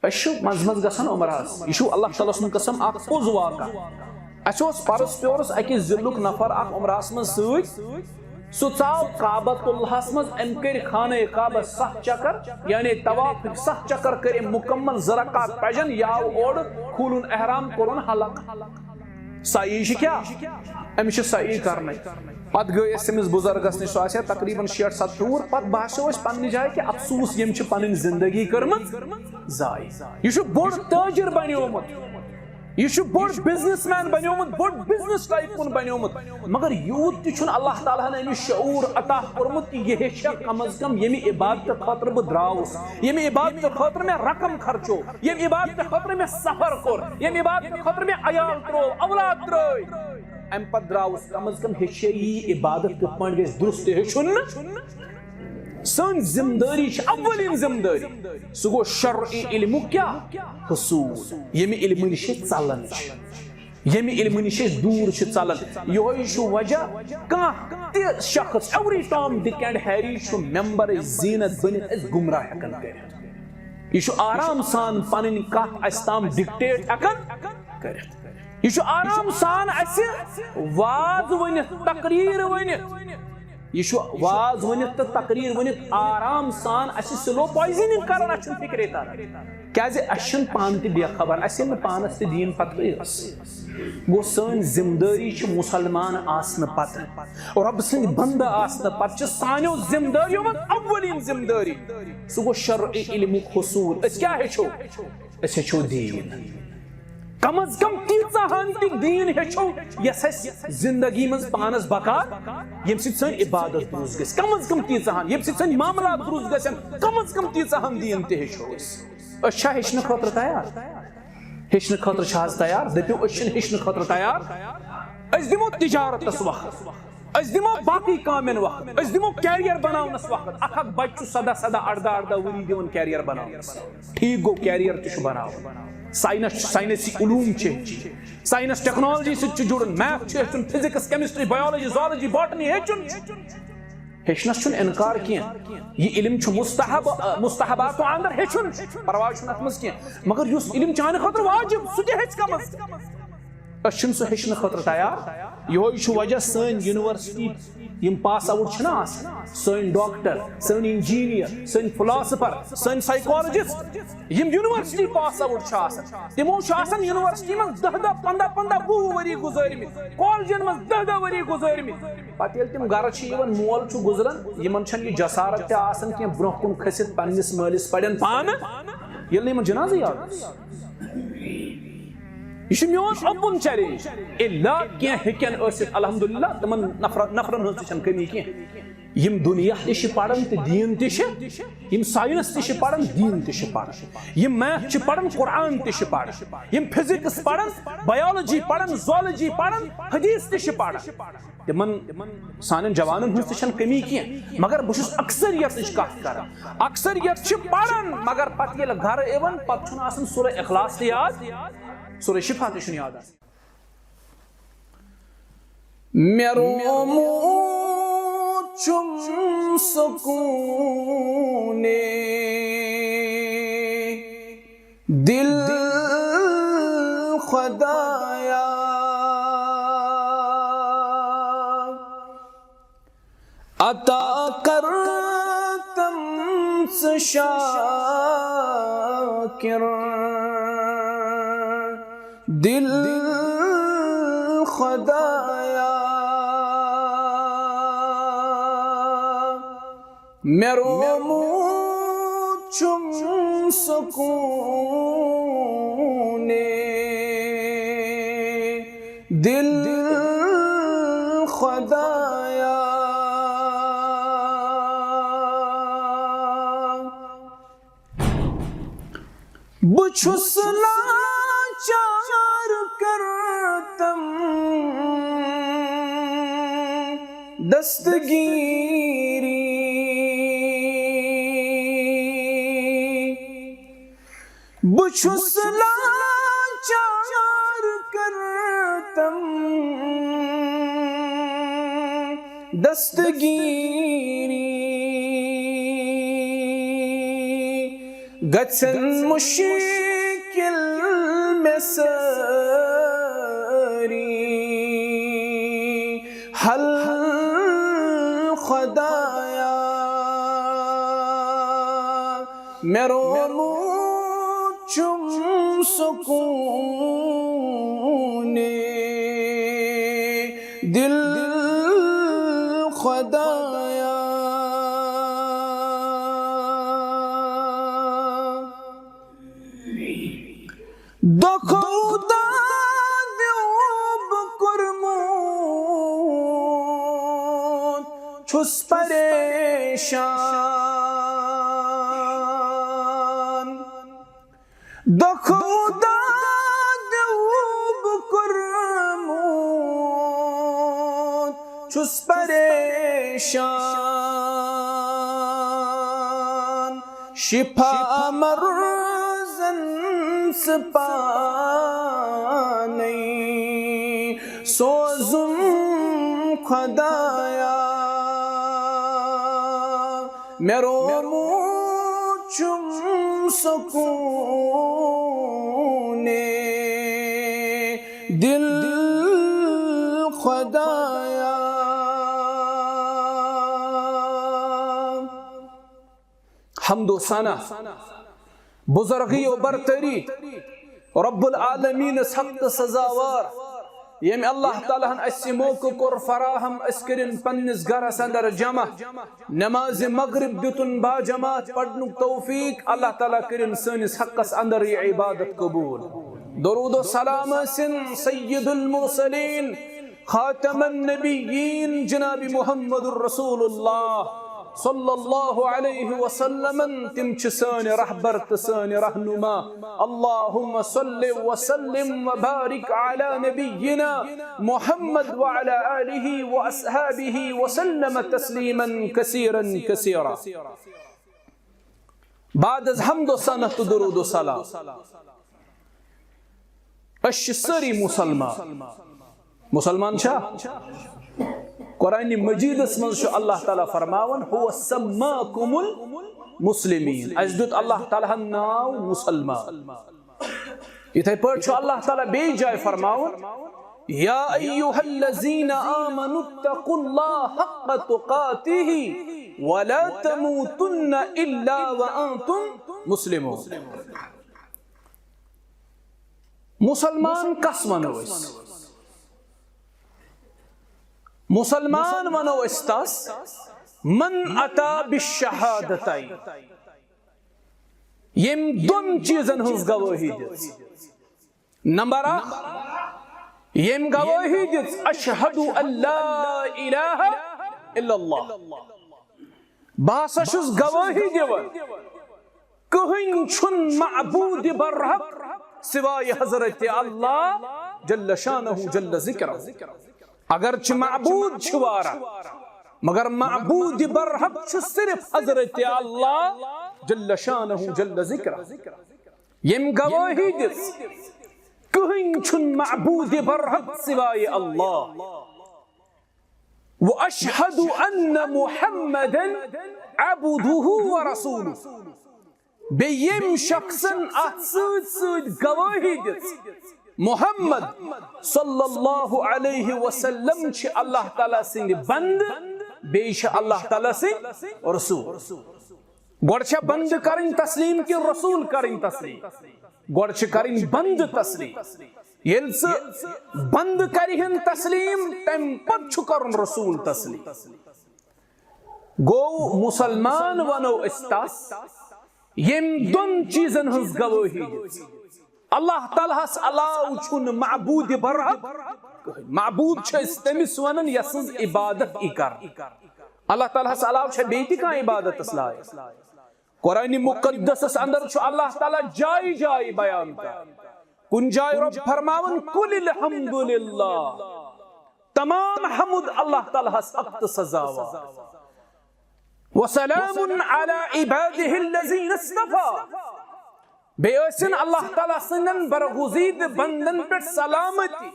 मज मज गसान उमरास यह अल्लाह ताला सुन कसम पोज वाक़ा परस प्योरस अकिस जिलुक नफर उमरास मज सह चाव काबतुल्लाहस मज अम कर खाने काबा 7 चक्कर यानी तवाफ 7 चक्कर कर मुकम्मल ज़रकात पजन याव ओड खुलुन एहराम कोरुन हलक साई क्या अमिस साई कर पत गई अमिस बुजुर्गस नश सह तकरीबन 60-70 पत बासो पन्ने जाए कि अफसूस यम पन जिंदगी कर्म जाय यह बोड़ ताजिर बनोमुत यह बोड़ बिजनेसमैन बनोमुत बोड़ बिजनेस टाइप कुन बनोमुत मगर यूत तुन अल्लाह ताला अमिस शऊर अता कोर्मुत कि यह कम अज कम यम इबादत खतर बह द्रावस यम इबादत खतर मे रकम खर्चो यम इबादत खतर मे सफर कोर यम इबादत खतर मे अयाल त्रो औलाद त्रो अम पत द्रावस कम अज कम हे इबादत कत पे गई दुरुस्त हेचुन सन जिम्मेदारी अव्वलिन जिम्मेदारी सह गो शर्ई इल्मु क्या हुसूल यम इल्म निश चलन यम इल्म निश दूर चलन यह वजह कह शख्स every Tom Dick and Harry member जीनत बनित गुमराह हेकन कर यह आराम सान पन कत अस ताम डिक्टेट हेकन कर यह आराम सान वाज वनित तकरीर वनित यह वाज वनित तो तकरीर वनित आराम सान स्लो पॉइजनिंग कर फिक्रे तर क्या पान बेखबर पानस दीन पत गो सन जिम्मेदारी मुसलमान आसन पत रब सद बंद आसन पत सानो जिम्मेदारियों मज अव्वलिन जिम्मेदारी सह गो शर्ई इल्मुक हुसूल क्या हेचो दीन कम अज कम तीन दीन हेचो यस जिंदगी मज पानस बका यम सन इबादत दुरुस्त गस कम अज कम तीन यम सन मामला दुरुस्त गसन कम अज कम तीन दीन ते हेचो हेचन खतर तैयार हेचन खतर तैयार दपो हेचन खतर तैयार दिमो तिजारतस वक्त दिमो बाकी कामन वक्त दिमो कैरियर बनावनस वक्त अख बच्चु 17-18 वरी दिवन कैरियर बनावनस ठीक गो कैरियर तु बनाव साइंसी उलूम साइंस टेक्नोलॉजी जुड़न math physics chemistry biology zoology botany हेचनस इनकार कह यह इल्म मुस्तहबात अंदर हेचुन परवाह अत कह मगर इस इल्म चाने खतर वाजिब सह कम सह हेचन खतर तैयार यह वजह सन यूनिवर्सिटी यम पास आउट सन डॉक्टर सन इंजीनियर सन फिलोसफर सन साइकोलॉजिस्ट यम यूनिवर्सिटी पास आउट तमो यूनिवर्सिटी मज 10-15 वरी गुजरमित कॉलेजन मज 10 वरी गुजरमित पत तम गर मोल गुजरान यमन जसारत तह ब्रोह कुन खसित पन्निस मालिस पड़न पान ये जनाज याद यह मोन ओपन चैलेंज इल्ला क्या हेकन अल्हम्दुलिल्लाह तमन नफरन हज कमी कह यम दुनिया तह पढ़न तो दीन तह यम साइंस तह पढ़न दीन तह पढ़न यम मैथ पढ़न कुरान तह पढ़न यम फिजिक्स पढ़न बायोलॉजी पढ़न ज़ूलॉजी पढ़न हदीस तह पढ़न तमन सान जवानन हज तह कमी कह मगर बहुत अक्सरियत कत कर अक्सरियत पढ़न मगर पत ये घर एवन पत सूरह इखलास याद सूरह शिफा तह याद चुम सुकूने दिल खुदाया अता कर तमसे शाकिर दिल खुदाया मेरो चुम सुकूने दिल खुदाया बुछुस लाचार करतम दस्तगीरी बुछुस लाचार करतम दस्तगीरी गछन मुश्किल में सारी हल खुदाया मेरो चुम सुकूने दिल खुदाया दखुदा द्यूब कुरमून छुस परेशान दखुदा द्यूब कुरमून छुस परेशान शिफा मर्ज़न पाने सोजुम खुदाया मेरो चुम सुकूने दिल खुदाया हमदो सना बुजुर्गी और बरतरी रब्बुल आलमीन सख्त सजावार यम अल्लाह ताला अस्सि मौक़े कोर फराहम अस्करिन पन्निस गरस अंदर जमा नमाज मगरिब दुतुन बा जमात पढ़नुक तौफीक अल्लाह ताला करिन सनिस हक़स अंदर ये इबादत कबूल दरूद व सलाम सिन सय्यदुल मुरसलीन खातमुन नबिय्यीन जनाब मुहम्मदुर रसूलुल्लाह सल्लल्लाहु अलैहि वसल्लम तिम छ सानि रहबर त सानि रहनुमा अल्लाहुम्मा सल्लि व सल्लिम व बारिक अला नबिय्यिना मुहम्मद व अला आलिहि व अस्हाबिहि व सल्लम तस्लीमन कसीरन कसीरा बाद अज हम्द व सनत दुरूद व सलाम अशसरी मुसलमान छा कुरान मजीद अल्लाह ताला फरमावन हुवा सम्माकुमुल मुस्लिमीन अजदुत अल्लाह ताला नाव मुसलमान इथे पर अल्लाह ताला बे जाय फरमावन या अय्युहल्लज़ीना आमनुत्तकुल्लाह हक़्क़ तुक़ातिही व ला तमूतुन्ना इल्ला व अंतुम मुस्लिमून मुसलमान कस वनो मुसलमान वनो इस्तास मन अता बिशहादतै यम दोन चीजन हुज गवाही दिस नंबर 1 यम गवाही दिस अशहदु अल्ला इलाहा इल्लल्लाह बासा शुस गवाही दिवन कहीं छुन माबूद बरहक सिवाय हजरत अल्लाह जल्ल शानहु जल्ल जिक्र अगर माबूद छुवारा मगर माबूद बरहक सिर्फ हजरत अल्लाह जल्ल शानहु जल्ल जिक्र यम गवाही दिस कहीं छुन माबूद बरहक सिवाय अल्लाह व अशहदु अन्न मुहम्मदन अब्दुहु व रसूलुहु बेयम शख्सन अहसूद गवाही दिस मुहम्मद सल्लल्लाहु अलैहि वसल्लम छ अल्लाह ताला सिंह बंद बेश अल्लाह ताला सिंह रसूल गोड़ बंद करें तस्लीम कि रसूल करें तस्लीम गोड़ करें बंद तस्लीम ये बंद करें तस्लीम तम पद कर रसूल तस्लीम गो मुसलमान वनो इस्तास यम दोन चीजन हज गवाही अल्लाह तालास अलाव छुन माबूद बरहक माबूद तमिस वन यस इबादत कर अल्लाह तालास अलाव बेति का इबादत लाय कुरान मुकद्दस अंदर अल्लाह ताला जाय जाय बयान कर कुन जाय रब फरमावन कुलिल हम्दुलिल्लाह तमाम हम्द अल्लाह तालास हक़ सजावा व सलामुन अला इबादिहिल्लज़ीना इस्तफ़ा बेअसन अल्लाह ताला सनन बरगुज़ीद बंदन पर सलामती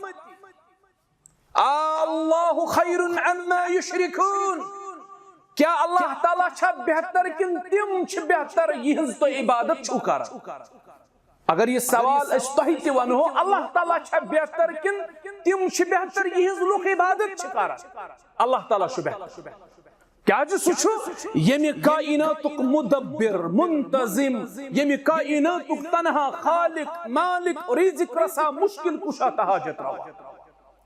अल्लाहु खैरुन अम्मा युश्रिकून क्या अल्लाह ताला छा बेहतर किन तिम छ बेहतर यहज तो इबादत छु कर? अगर ये सवाल तोह तह वनो अल्लाह ताला छा बेहतर किन तिम छ बेहतर यहज लुक इबादत छ कर? अल्लाह ताला छु बेहतर। क्या सह यमि कायनातुक मुदब्बिर मुंतजिम, यमि कायनातुक तनहा खालिक मालिक रिज़्क रसा मुश्किल कुशा तहाजत रवा।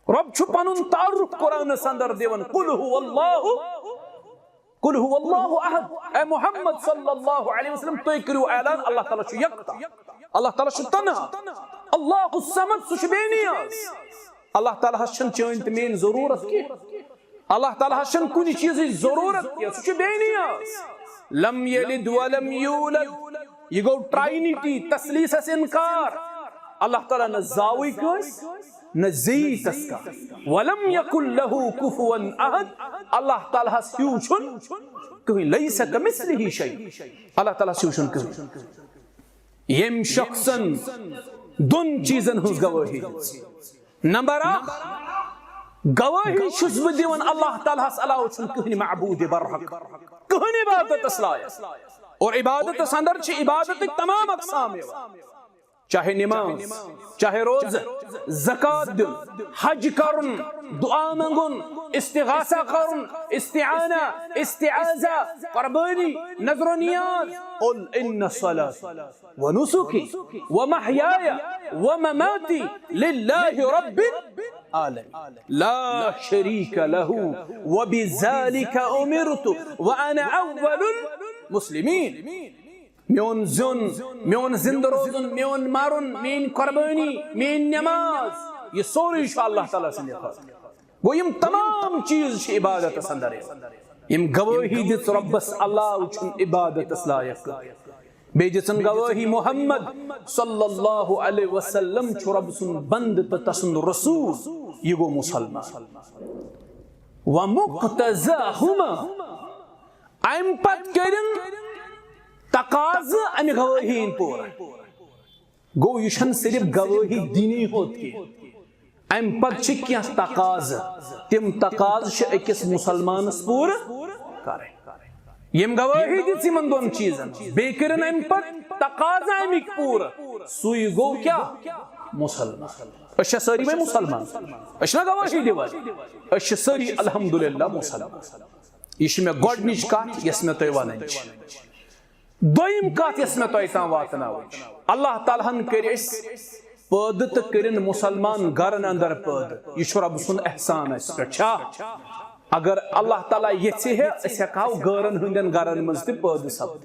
रब छु पनुन तारुफ कुरान अंदर देवन कुल हुवल्लाहु अहद। ए मोहम्मद सल्लल्लाहु अलैहि वसल्लम तो करू ऐलान अल्लाह ताला छु यकता, अल्लाह ताला छु तन्हा, अल्लाहु समद सु छु बेनियाज। अल्लाह ताला हसन चैन त मेन जरूरत की, अल्लाह ताला हसन कुछ चीज जरूरत की, सु छु बेनियाज। लम यलिद व लम यूलद, ये गो ट्राइनिटी तस्लीस से इनकार। अल्लाह ताला न जावी कस न ज़ी तस्का, वलम यकुल लहू कुफुवन अहद। अल्लाह ताला हस ह्यूचुन कहीं लैसा कमिस्लिही शै, अल्लाह ताला ह्यूचुन कहीं। यम शख्सन दोन चीजन हुज गवाही। नंबर 1 गवाही छुस बह दिवन अल्लाह ताला हस अलाव छुन कहीं मअबूद बरहक, कहीं इबादत असलाय। और इबादत अंदर छ इबादत तमाम अक़साम, चाहे नमाज, चाहे रोज, ज़कात दिन, हज करुन, दुआ मंगुन, इस्तिगासा करुन, इस्तिआना, इस्तिआज़ा, क़ुरबानी, नज़र नियाज़। क़ुल इन्न सलाती व नुसुकी व महयाया व ममाती लिल्लाहि रब्बिल आलमीन ला शरीका लहू व बिज़ालिका उमिरतु व अना अव्वलुल मुस्लिमीन। मेन जुन, मेन जिंद रोजुन, मेन मारुन, मेन कुर्बानी, मेन नमाज, ये सोरी अल्लाह ताला से गो यम तमाम चीज इबादत अंदर। यम गवाही दिस रब्बस अल्लाह छुन इबादत लायक, बे दिसन गवाही मोहम्मद सल्लल्लाहु अलैहि वसल्लम छु रब सुन बंद त तसन रसूल। ये गो मुसलमान व मुक्तज़ाहुमा अम पत करिन तकाज अम गवाही पूरा। गो यह सिर्फ गवाही दीनी होत की, अम पत क्या तकाज, तिम तकाज अकिस मुसलमान पूर करे। यम गवाही दिस यमन दोन चीजन, बे करन अम पत तकाज अमिक पूर, सुई गो क्या मुसलमान। अश सारी में मुसलमान, अश ना गवाही दिवान, अश सारी अल्हम्दुलिल्लाह मुसलमान। यह मे गोडनिच कत यस मे तय वन। दोयम कत यस मे तय तां वातनाव, अल्लाह तालाहन कर पैद तो करिन मुसलमान गरन अंदर पैद। यह रब सुन एहसान अस पे। अगर अल्लाह ताला यह हेकाव गरन हंदन गरन मज त पैद सपद।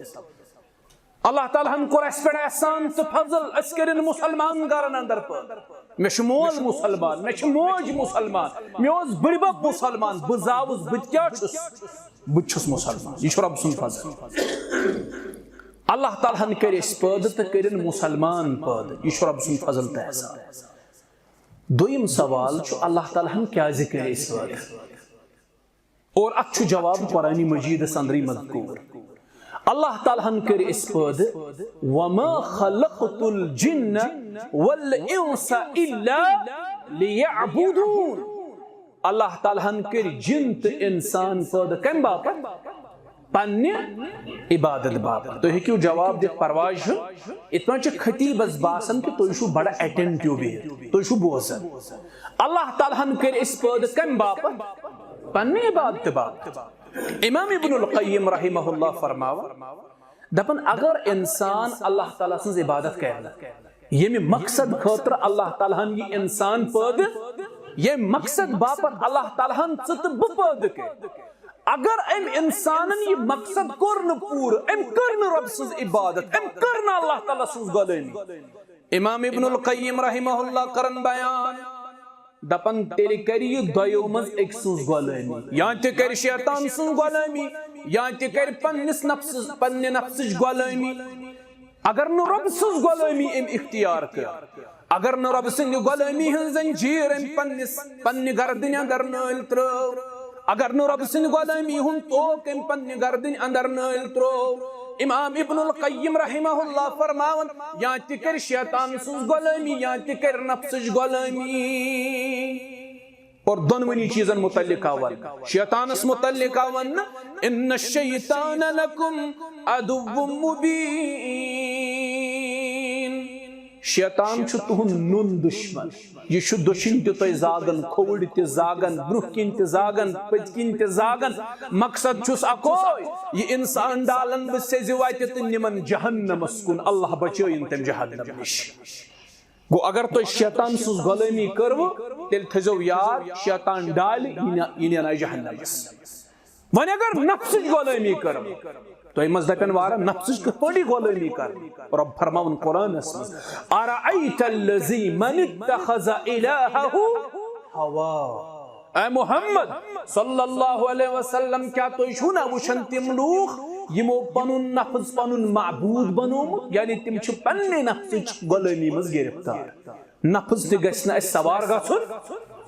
अल्लाह तालाहन कोर अस पे एहसान तो फजल, अस करिन मुसलमान गरन अंदर पैद। मे मोल मुसलमान, मे मोज मुसलमान, मे बड़ब मुसलमान, बह जावस बह क्या बुस मुसलमान। यह रब सुन फजल। अल्लाह तालाहन कर पैद तो करिन मुसलमान पैद, यह रब सुन फजल तो एहसान। दोयम सवाल अल्लाह तालाहन क्या कर पैद, और अत जवाब कुरान मजीद अंदर मज़कूर। अल्लाह तालाहन कर पैद वमा खलक़तुल जिन्न वल इंसा इल्ला लियअबुदून। अल्लाह तालाहन कर जिन तो इंसान पैद कम बापत, पन्ने इबादत बापत। तो हेकू जवाब दिख परवाज इत खतीबस बासन कि तुह बड़ा अटेंटिव बिहित, तुह बोजन। अल्लाह तालाहन कर पैद कम बापत, पन्ने इबादत बापत। इमाम इब्नुल क़य्यिम रहमहुल्लाह फरमावा दपन अगर इंसान अल्लाह ताला सं इबादत कर, ये मकसद खतर अल्लाह तालाहन ये इंसान पैद, ये मकसद बापत अल्लाह तालाहन च बह पैद कर। अगर अम इंसान ये मकसद कोर न पूर, अम कर न रब सं इबादत, अम कर न अल्लाह ताला सं गुलामी। इमाम इब्नुल क़य्यिम रहमहुल्लाह करन बयान दपन तेरे करिए दयो मज एक सं गुलामी, या ते कर शैतान सं गुलामी, या ते कर पन्निस नफ्स पन्ने नफ्स गुलामी। अगर न रब सं गुलामी अम इख्तियार कर, अगर न रब सं गुलामी हन जंजीर अम पन्निस पन्ने गर्दन अंदर नल त्रो, अगर न रब सं गुलामी हुन तोक अम पन्ने गर्दन अंदर नल त्रो। इमाम इब्नुल क़य्यिम रहमहुल्लाह फरमावन या ते कर शैतान सं गुलामी, या ते कर नफ्स गुलामी। और दोनवनी चीजन मुतल्लिक आवन शैतानस मुतल्लिक आवन इन्न शैतान लकुम अदुव्वुम मुबीन शैतान छु तुहुन नुन दुश्मन ये छु दुशिन ते तय जागन खोवड़ ते जागन ब्रुकिन ते जागन पतकिन ते जागन मकसद छुस अकोय ये इंसान डालन बसे जिवाते ते निमन जहन्नम स्कुन अल्लाह बचोइन तम जहन्नम निश गो अगर तो शैतान सुस गुलामी करवो तेल थजो याद शैतान डाल इना जहन्नम वन अगर नफ्स गुलामी करवो तो मज दपन वारा नफ्स कपड़ी गुलामी कर रब फरमावन कुरान अराअयतल्लज़ी मन इत्तखज़ इलाहहु हवा ए मोहम्मद सल्लल्लाहु अलैहि वसल्लम क्या तो छुना वुशन तिम लूख यमो पनुन नफ्स पनुन माबूद बनोमुत यानी तिम छु पन्ने नफ्स गुलामी मज गिरफ्तार नफ्स ते गसना सवार गछुन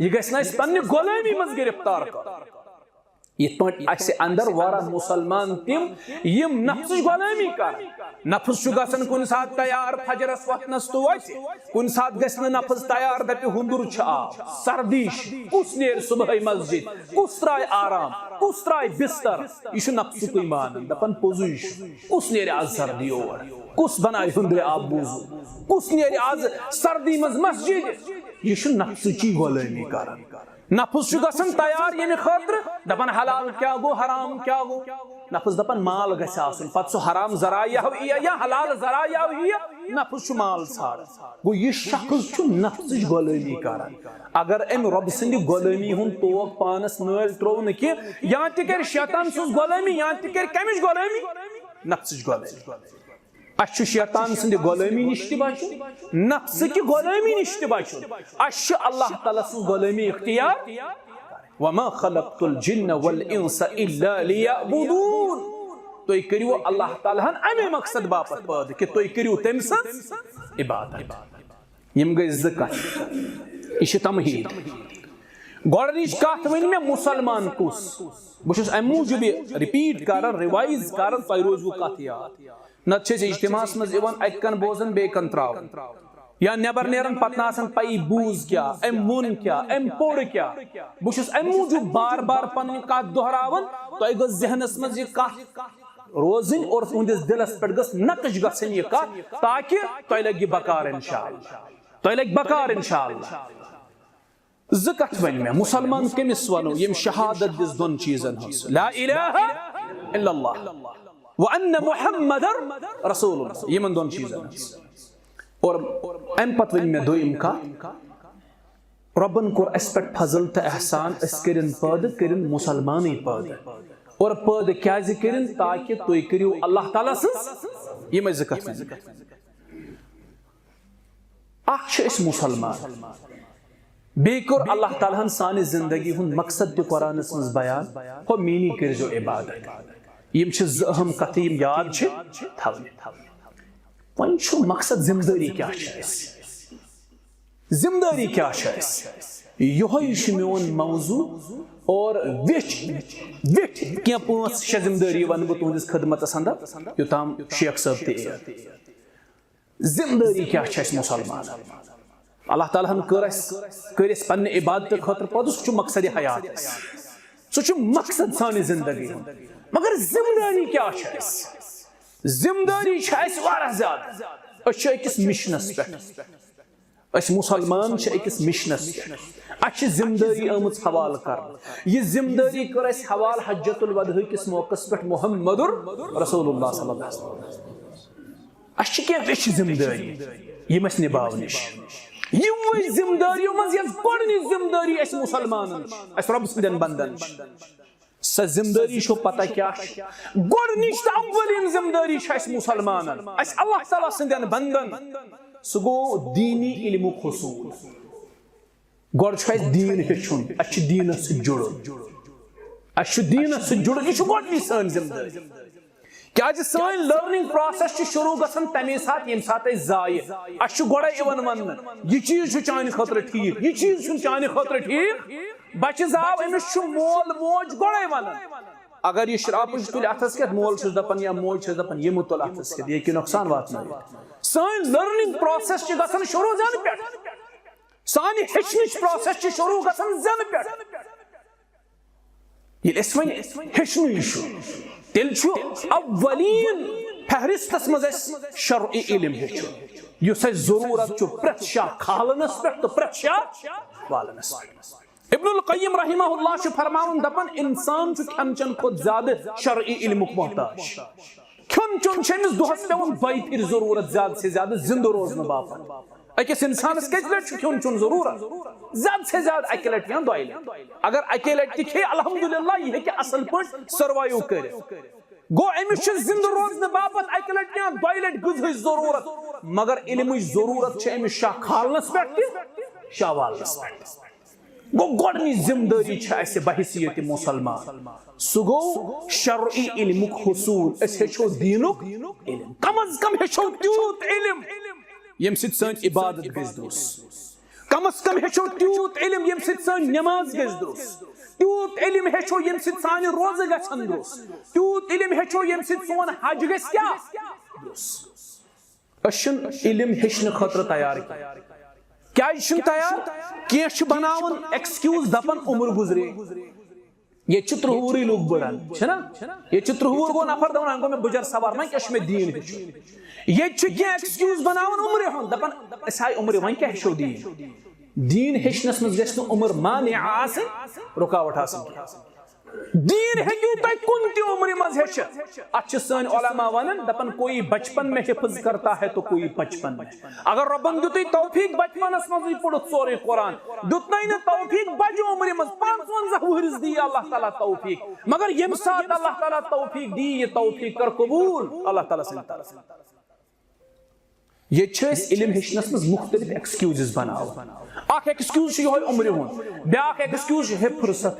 ये गसना पन्ने गुलामी मज गिरफ्तार कर ये अंदर वारा मुसलमान तिम यम नफ्स गुलामी कर नफ्स छु गसन कुन साथ तैयार फजरस वतनस तो कुन साथ गसन नफ्स तैयार दपि हुंदुर छ सर्दीश कुस नेर सुबह मस्जिद कुस त्राय आराम कुस त्राय बिस्तर इशु नफ्स को ईमान दपन पोजुश कुस नेर आज सर्दी और कुस बनाय हुंदे आप बुजु कुस नेर आज सर्दी मज मस्जिद इशु नफ्स की गुलामी कर नफ्स छु गसन तैयार यने खातिर दपन हलाल क्या गो हराम क्या गो नफ्स दपन माल गछ आसन पत सो हराम जराया हो या हलाल जराया हो नफ्स छु माल सार गो ये शख्स छु नफ्स गुलामी कर अगर एम रब सिंद गुलामी हुन तोक पानस नल त्रोन कि या त कर शैतान सुस गुलामी या त कर कमिश गुलामी नफ्स गुलामी अश शैतान सिंद गुलामी निश्ति बचु नफ्स की गुलामी निश्ति बचु अश अल्लाह ताला सुस गुलामी इख्तियार वमा खलक़तुल जिन्न वल इंस इल्ला लियअबुदून तो करियो अल्लाह ताला हन अमे मकसद बापत पद कि तो करियो तमस इबादत यम गय ज़कत इश तमहीद गोडनिश कथ वन में मुसलमान कुस बुशस अमूजुब रिपीट कर रिवाइज कर तय रोजु कथ याद नत इज्तिमास मज अकन बोजन बेकन त्रावन या नबर नेरन पतनासन पई बूज क्या एम मुन क्या एम पोड़ क्या बुशस अमूजुब बार बार पन कथ दोहरावन तय गो जहनस मज ये कथ रोजिन और तुंदिस दिलस पे गस नकश गसन ये कथ ताकि तय लगी बकार इंशाअल्लाह तय लगी बकार इंशाअल्लाह ज़कत वन में मुसलमान केमिस वनो यम शहादत दिस दोन चीजन हस ला इलाहा इल्लल्लाह व अन्न मुहम्मदर रसूलुल्लाह यमन दोन चीजन और एम पत वन में दोइम का रब्बन कोर अस पे फजल त एहसान अस करिन पद करिन मुसलमान पद और पद क्या करिन ताकि तुय करियो अल्लाह ताला सस यम ज़कत अख इस मुसलमान बेकुर अल्लाह ताला सानी जिंदगी हुन मकसद ते कुरान मज बयान हो मीनी करजो इबादत यम छ अहम कथ यम याद छ थवन वन छ मकसद जिम्मेदारी क्या छ जिम्मेदारी क्या छ यही छ मोन मौजू और विच विच क्या पांच छह जिम्मेदारी वन बो तुंदिस खिदमतस अंदर योताम शेख साहब ते जिम्मेदारी क्या छ मुसलमान अल्लाह ताला हन कर पन्ने इबादत खतर पद सह मकसद हयात सह मकसद सानी जिंदगी मगर जिम्मेदारी क्या जिम्मेदारी ज्यादा अकिस मिशनस पे मुसलमान अकिस मिशनस पे जिम्मेदारी आमज हवाल कर यह जिम्मेदारी कर हवाल हज्जतुल वदा किस मौकस पे मुहम्मदुर रसूलुल्लाह सल्लल्लाहु अलैहि वसल्लम क्या विच जिम्मेदारी यम निभावनिश जिम्मेदारियों मज जिम्मेदारी मुसलमान रब सदन बंदन स जिम्मेदारी पता क्या गोडनिश अव्वलिन जिम्मेदारी मुसलमान अल्लाह ताला सदन बंदन सह गो दीनी इल्म हुसूल गोड दीन हेचुन दीनस जुड़न दीनस जुड़न यह गोडनिश सन जिम्मेदारी क्या सन लर्निंग प्रोसेस शुरू गसन तमे साथ यम साथ जाय गोड़े वन यह चीज चान खतर ठीक यह चीज चान खतर ठीक बच्चे जाव अमिस मोल मोज गोड़े वन अगर यह शराब तुल अथस कत मोल दपान या मोज दपान यम तुल अथस कत यह नुकसान वात सन लर्निंग प्रोसेस गसन शुरू जान पे सानी हेचनिच प्रोसेस शुरू गसन जन पे ये वन हेचनु तेल अवलीन फहरिस्तस मज शरई इल्म हेचु युस जरूरत प्रेथ शाह खालनस पे तो प्रेथ शाह वालनस पे। इब्नुल क़य्यिम रहमहुल्लाह फरमावन दपन इंसान खन चन खुद ज्यादा शरई इल्मुक मोहताज। खन चुन अमिस दोहस पेवन दई फिर जरूरत ज्यादा से ज्यादा जिंद रोजन बापत। अकिस इंसानस कत लट खन चुन जरूरत ज्यादा से ज्यादा अक लट या दई लट। अगर अक लट खे अल्हम्दुलिल्लाह यह हेकि असल पट सर्वाइव कर गो अमिस जिंद रोजन बापत अक लट या दई लट गुजर जरूरत मगर इल्म जरूरत अमिस शाह खालनस पे शाह वालनस पे। गो गोडनी जिम्मेदारी बहसीत मुसलमान सह गो शरई इल्मुक हुसूल हेचो दीनुक इल्म कम अज कम हेचो त्यूत इल्म यम सित सन इबादत गज दुरुस्त। कम अज कम हेचो त्यूत इल्म यम सित सन नमाज गज दुरुस्त। त्यूत इल्म हेचो यम सित सानि रोज़ गछन दुरुस्त। त्यूत इल्म हेचो यम सित सोन हज गछ क्या दुरुस्त। अशन इल्म हेचन खतर तैयार क्या तैयार कह बनावन एक्सक्यूज दपन उम्र गुजरे ये 53 लोग बड़ान ये 53 गो नफर दवन गो मैं बुजर सवार मैं क्या दीन ये एक्सक्यूज बनावन उम्र हन दपन असाई उम्र वन क्या हेचो दीन हेचनस मज गछ उम्र मानिअ आसन रुकावट आसन। दीन हेक्यू तय कुन ति उम्र मज हेच अच्छ सन उलमा वनन दपन कोई बचपन में हिफ्ज करता है तो कोई बचपन में। अगर रब्बन दुतई तौफीक बचपनस मज पढ़त सोरे कुरान दुतनै न तौफीक बज उम्र मज 55 वहरस दी अल्लाह ताला तौफीक मगर यम साथ अल्लाह ताला तौफीक दी ये तौफीक कर कबूल अल्लाह ताला से तरफ। ये छस इल्म हेचनस मज मुख्तलिफ एक्सक्यूजेस बनाव। अख एक्सक्यूज यो उम्र हुन ब्याख एक्सक्यूज हे फुर्सत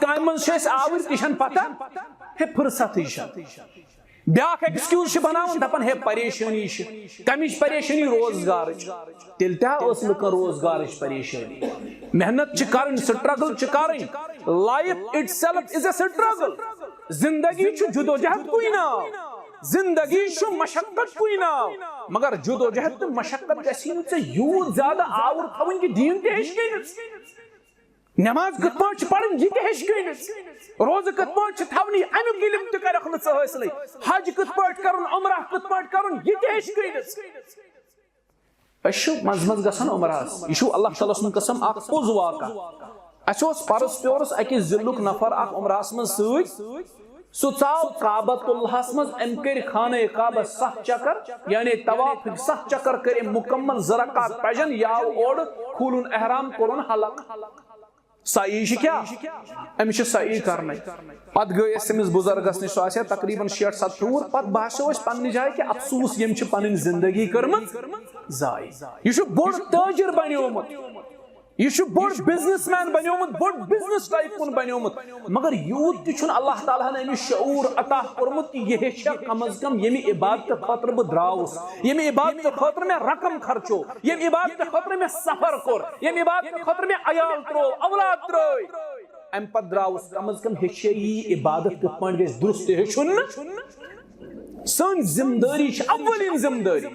कम आवर तह पता हे फुर्सत ब्याख एक्सक्यूज बनावन दपन हे परेशानी कमिश परेशानी रोजगार तेल लुकन रोजगार परेशानी मेहनत कर स्ट्रगल कर life itself is a struggle. जिंदगी जुदोजहद कुई नाव जिंदगी मशक्कत कुई नाव मगर जुदोजहद तो मशक्कत गसी यूत ज्यादा आवर थवन कि दीन ते हेच नमाज कत पाट पढ़न ये ते हेच रोज कत पाट थवनी अमुक इल्म ते करख न हासिल हज कत पाट करन उमरा कत पाट करन ये ते हेच अशु मज मज गसन उमरास यशु अल्लाह ताला सुन कसम अख पोज वाका अस परस प्योरस अकिस जिल्लुक नफर अख उमरास मन सु चाव काबतुल्लाहस मज अम कर खाने काबा 7 चक्कर यानी तवाफ 7 चक्कर कर मुकम्मल ज़रकात पजन याव ओड खुलुन एहराम कोरुन हलक साई क्या अमिश साई करने पत गई अमिस बुजुर्गस नश सह तकरीबन 60-70 वुर पत बासो पन्ने जाय कि अफसोस यम पन जिंदगी कर्मत जाय। यह बोड़ ताजिर बन्योमुत यह बोड़ बिजनेसमैन बन्योमुत बोड़ बिजनेस टाइप कुन बन्योमुत मगर यूत तु अल्लाह ताला ने अमिस शऊर अता कोरमुत कि यह हेच्चा कम अज कम यम इबादत खतर बह द्रावस यम इबादत खतर में रकम खर्चो यम इबादत खतर में सफर कोर यम इबादत खतर में अयाल त्रो औलाद त्रो अम पत द्रावस कम अज कम हेच्चे यह इबादत कत पाट गस दुरुस्त हेचुन सन जिम्मेदारी अव्वलिन जिम्मेदारी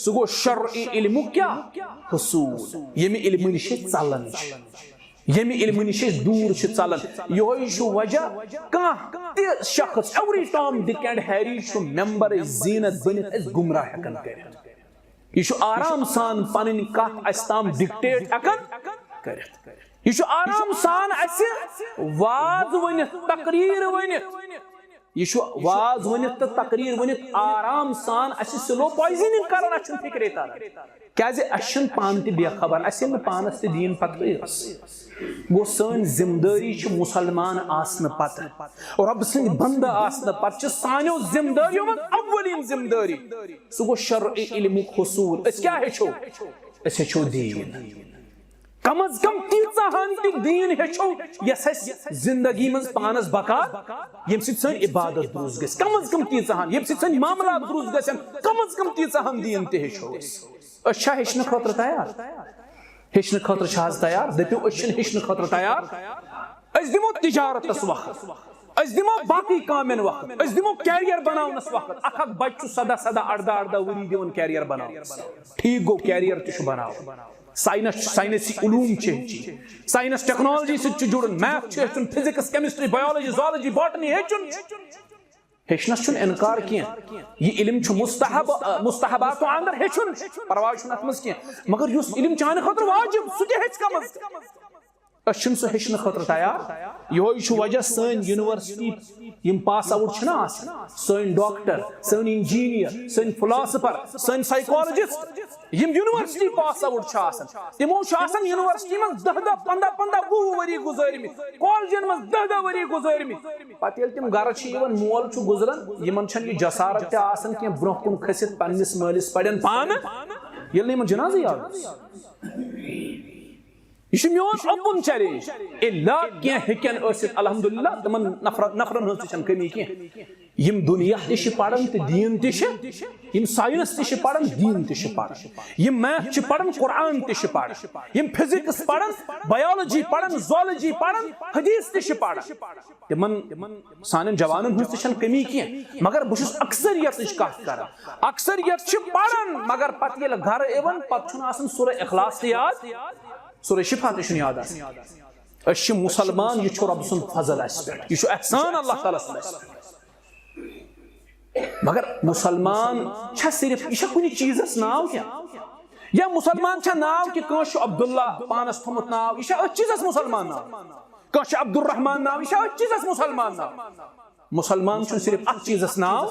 सह गो शरई इल्मुक क्या हुसूल यम इल्म निश चलन यम इल्म निश दूर चलन यह वजह कह शख्स every Tom Dick and Harry member जीनत बनित गुमराह हेकन कर यह आराम सान पन कत अस ताम डिक्टेट हेकन कर यह आराम सान वाज वन तकरीर वन यह वाज वन तो तकरीर वन आराम सान स्लो पॉइजनिंग कर फिक्रे तर क्या पान बेखबर अल पानस दीन पत गो सन जिम्मेदारी मुसलमान आसन पत रब सद बंद आसन पत सानो जिम्मेदारियों में अव्वलिन जिम्मेदारी सह गो शरई इल्मुक हुसूल क्या हेचो दीन कम अज कम तीचाहन दीन हेचो यस जिंदगी मज पानस बका यम सन इबादत दुरुस्त गस कम अज कम तीचाहन यम सन मामला दुरुस्त गसन कम अज कम तीचाहन दीन ते हेचो अच्छा हेचन खतर तैयार हेचन खतर तैयार दपो हेचन खतर तैयार दिमो तिजारतस वक्त अस दिमो बाकी कामें वक्त, अस दिमो कैरियर बनावनस वक्त। अख बच्चु सदा सदा 18 वरी दिवन कैरियर बनाव। ठीक गो कैरियर तुश बनाव। साइंस उलूम साइंस टेक्नोलॉजी से जुड़न, मैथ हेचुन, physics chemistry biology zoology botany हेचुन। हेचनस छुन इनकार किया, ये इल्म मुस्तहबात अंदर हेचुन परवाह छुन अत मज किया, मगर युस इल्म चाने खतर वाजिब सु ते हेच कमज अशन सु हेचन खतर तैयार। यो छु वजह सन यूनिवर्सिटी यम पास आउट छना आसन, सन डॉक्टर, सन इंजीनियर, सन फिलोसोफर, सन साइकोलॉजिस्ट यम यूनिवर्सिटी पास आउट छ आसन, तिमो छ आसन यूनिवर्सिटी में 10 15 20 वरी गुजरमि, कॉलेजन में 10 वरी गुजरमि। पत येल तिम घर छ यवन मोल छु गुजरन, यमन छन ये जसारत ते आसन के ब्रोह कुन खसित पन्निस मालिस पड़न पान येल यमन जनाज़ याद। यह मोन अपुन चैलेंज इल्ला क्या हेकन असित अल्हम्दुलिल्लाह तमन नफरन हज कमी कह। यम दुनिया ते पढ़न तो दीन ते, यम साइंस ते पढ़न दीन ते पढ़न, यम मैथ पढ़न कुरान ते पढ़न, यम फिजिक्स पढ़न बायोलॉजी पढ़न ज़ूलॉजी पढ़न हदीस ते पढ़न। तिमन सान जवानन हज ते कमी कह, मगर बहुत अक्सरियत कत कर, अक्सरियत पढ़न मगर पत ये घर एवन पत सूरह इखलास ते याद, सूरह शिफा ते याद। अश मुसलमान यह रब सुन फजल यह एहसान अल्लाह ताला सुन। मगर मुसलमान सिर्फ यह कुछ चीजस नाव क्या, या मुसलमान नाव कि कह अब्दुल्ला पानस थोमुत नाव यह चीजस मुसलमान नाव, कह अब्दुर्रहमान नाव यह चीजस मुसलमान नाव। मुसलमान सिर्फ अख चीजस नाव,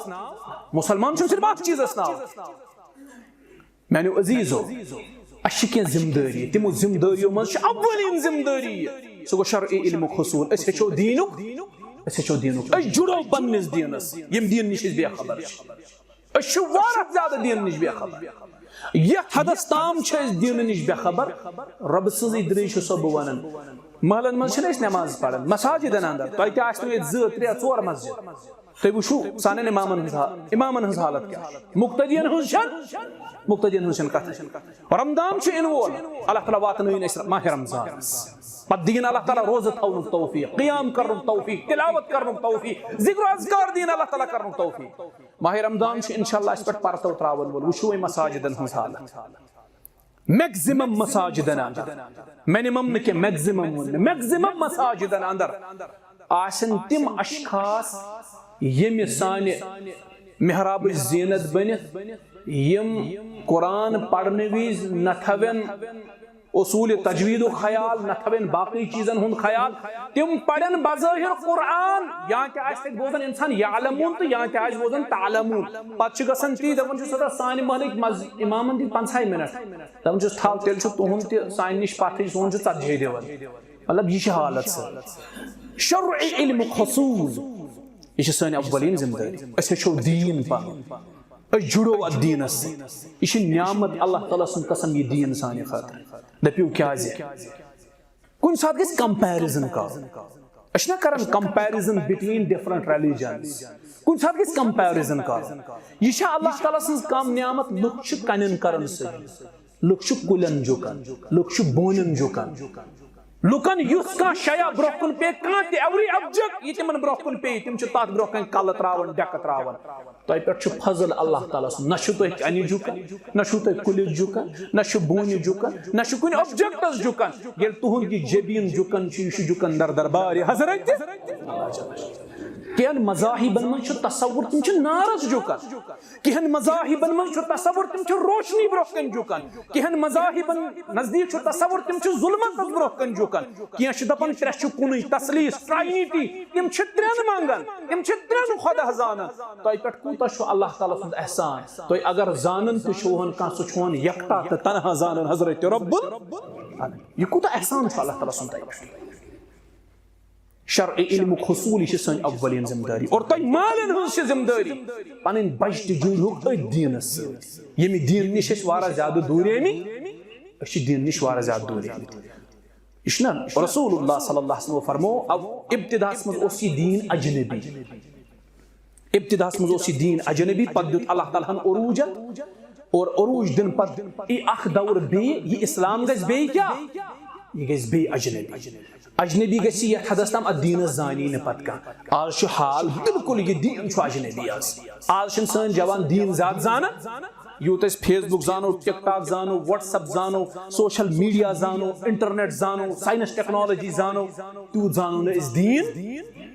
मुसलमान सिर्फ अख चीजस नाव। मैंने अजीजो अश क्या जिम्मेदारी, तिमो जिम्मेदारियों मज अव्वलीन जिम्मेदारी सह गो शरई इल्म हुसूल। अस हेचो दीनुक, अस हेचो दीनुक, अस जुड़ो पन्निस दीनस यम दीन निश बेखबर, अस वारिया ज्यादा दीन निश बेखबर। यह हदस ताम दीन निश बेखबर। रब सजी दृश सब वन महलन मज नमाज पढ़न मसाजिदन अंदर, तुम ते 2 3 4 मस्जिद, तुम वो सान इमामन हज हालत क्या, मुक्तदियन हज कथ। रमदान इन वोल अल्लाह ताला वातन माह रमजान पत दीन अल्लाह ताला रोज़ थवन तौफीक, क़ियाम करन तौफीक, तिलावत करन तौफीक, ज़िक्र अज़कार दीन अल्लाह ताला करन तौफीक। माह रमदान इंशाअल्लाह इस पर परतो त्रावन वोल वो मसाजिदन हज हालत। मैक्सिमम मसाजिदन अंदर, मिनिमम के मैक्सिमम मसाजिदन अंदर आसन तिम अशखास यम साने मेहराब जीनत बनित, यम कुरान पढ़ने विज न थवन उसूल तजवीद ख्याल, न थवन बाकी चीजन हुन ख्याल, तिम पढ़न बज़ाहिर कुरान या क्या बोजन इंसान यालमून तो या क्या बोजन तालमून। पत गसन ती दपन सदा सान महलिक इमामन दी 5 मिनट दपन थाल तेल तुहन त सान निश पथ सोन 40 दिवन, मतलब यह हालत शरई इल्म हुसूल यह सन अव्वलीन जिम्मेदारी। अस हेचो दीन पढ़, जुड़ो अ दीनस, यह नियामत अल्लाह ताला सुन कसम यह दीन साने खातिर। दपियो क्या कुन सात गस कंपैरिजन कर, अस ना करन कंपैरिजन बिटवीन डिफरेंट रिलीजन्स, कुन सात गस कंपैरिजन कर। यह अल्लाह ताला सुन कम नियामत। लुक कन करन सही, लुक कुलन जुकन, लुक बोनन जुकन, लुकन युस का शया ब्रोहकुन पे कांति एवरी ऑब्जेक्ट ये तिमन ब्रोहकुन पे तिम छ तात ब्रोहकन कल त्रावन डेक त्रावन। तय पे छ फजल अल्लाह ताला न छु तो अनि जुकन, न छु तो कुल जुकन, न छु बोनि जुकन, न छु कुन ऑब्जेक्टस जुकन। गेल तुहुन की जबीन जुकन छु जुकन दर दरबार हजरत केहन मज़ाहिबन मन छ तसव्वुर तिम छ नारस जुकन, केहन मज़ाहिबन मन छ तसव्वुर तिम छ रोशनी ब्रोहकन जुकन, केहन मज़ाहिबन नजदीक छ तसव्वुर तिम छ जुल्मत ब्रोहकन जुकन, किया छ दपन त्रे छ कुनै तसलीस ट्राइनिटी तिम छ त्रेन मांगन, तिम छ त्रेन खुदा जान। तय पेट कोता छ अल्लाह ताला सुन एहसान। तय अगर जानन त छोहन का सु छोन यकता त तनहा जानन हजरत रब्बुल आलमीन। ये कोता एहसान छ अल्लाह ताला सुन तय शरई इल्म हुसूल यह सन अव्वलीन जिम्मेदारी। और तय मालन हज जिम्मेदारी पन बच जुड़ुक दीनस यम दीन निश वारा ज्यादा दूर दीन निश वारा ज्यादा दूर यह ना रसूलुल्लाह सल्लल्लाहु अलैहि वसल्लम फरमो अब इब्तिदास मज ओस दीन अजनबी, इब्तिदास मज ओस दीन अजनबी पद दुत अल्लाह ताला उरूजत और उरूज दिन पद अख दौर बे यह इस्लाम गज बे क्या यह गई बे अजनबी अजनबी गसी ये हदस तम दीन जानी न पत कह आज हाल बिल्कुल यह दीन अजनबी आज सन जवान दीन ज्यादा जान यूत फेसबुक जानो टिकटॉक जानो व्हाट्सएप जानो सोशल मीडिया जानो इंटरनेट जानो साइंस टेक्नोलॉजी जानो तूत जानो न दीन